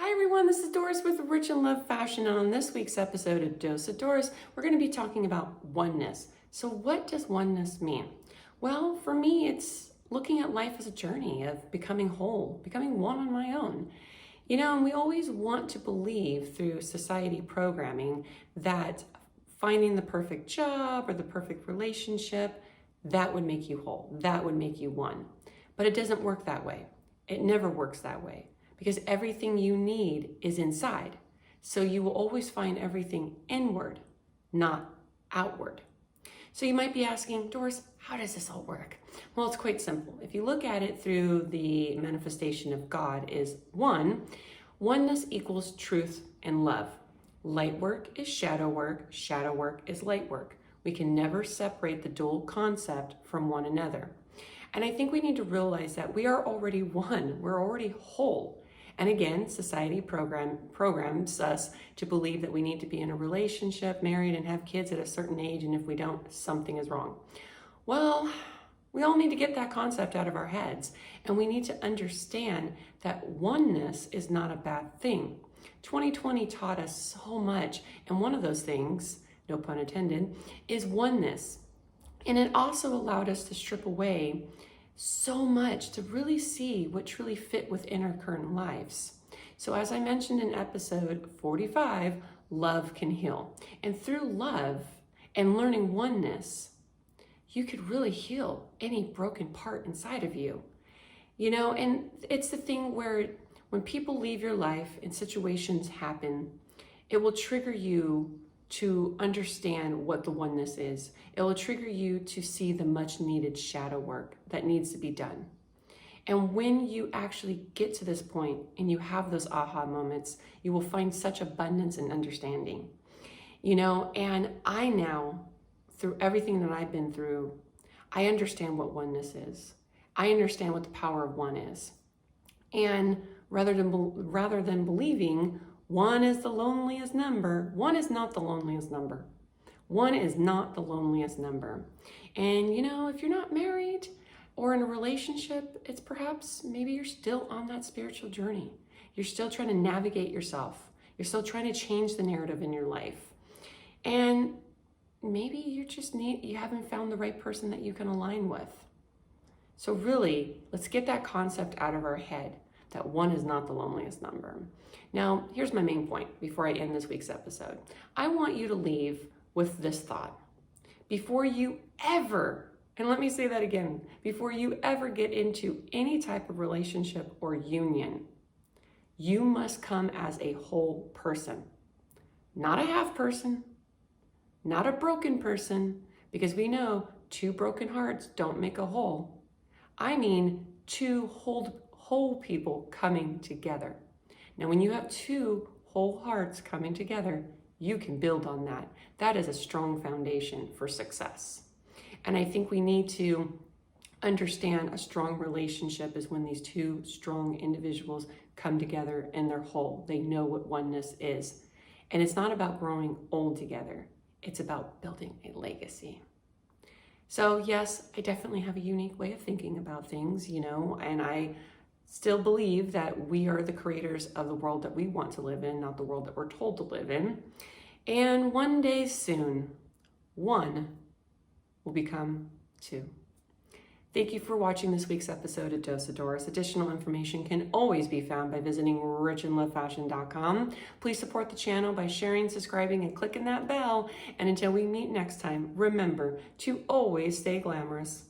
Hi everyone, this is Doris with Rich and Love Fashion, and on this week's episode of Dose of Doris, we're going to be talking about oneness. So what does oneness mean? Well, for me, it's looking at life as a journey of becoming whole, becoming one on my own. And we always want to believe through society programming that finding the perfect job or the perfect relationship, that would make you whole, that would make you one. But it doesn't work that way. It never works that way. Because everything you need is inside. So you will always find everything inward, not outward. So you might be asking, Doris, how does this all work? Well, it's quite simple. If you look at it through the manifestation of God is one, oneness equals truth and love. Light work is shadow work is light work. We can never separate the dual concept from one another. And I think we need to realize that we are already one, we're already whole. And again, society programs us to believe that we need to be in a relationship, married, and have kids at a certain age, and if we don't, something is wrong. Well, we all need to get that concept out of our heads, and we need to understand that oneness is not a bad thing. 2020 taught us so much, and one of those things, no pun intended, is oneness. And it also allowed us to strip away so much to really see what truly fit within our current lives. So as I mentioned in episode 45, love can heal. And through love and learning oneness, you could really heal any broken part inside of you. And it's the thing where when people leave your life and situations happen, it will trigger you to understand what the oneness is. It will trigger you to see the much needed shadow work that needs to be done. And when you actually get to this point and you have those aha moments, you will find such abundance and understanding. And I now, through everything that I've been through, I understand what oneness is. I understand what the power of one is. And rather than believing one is the loneliest number, one is not the loneliest number. One is not the loneliest number. And if you're not married or in a relationship, it's perhaps maybe you're still on that spiritual journey. You're still trying to navigate yourself. You're still trying to change the narrative in your life. And maybe you haven't found the right person that you can align with. So really, let's get that concept out of our head that one is not the loneliest number. Now, here's my main point before I end this week's episode. I want you to leave with this thought. Before you ever, and let me say that again, before you ever get into any type of relationship or union, you must come as a whole person. Not a half person, not a broken person, because we know two broken hearts don't make a whole. I mean, two whole people coming together. Now, when you have two whole hearts coming together, you can build on that. That is a strong foundation for success. And I think we need to understand a strong relationship is when these two strong individuals come together and they're whole. They know what oneness is. And it's not about growing old together. It's about building a legacy. So yes, I definitely have a unique way of thinking about things, and I still believe that we are the creators of the world that we want to live in, not the world that we're told to live in. And one day soon, one will become two. Thank you for watching this week's episode of Dose of Doris. Additional information can always be found by visiting richandlovefashion.com. Please support the channel by sharing, subscribing, and clicking that bell. And until we meet next time, remember to always stay glamorous.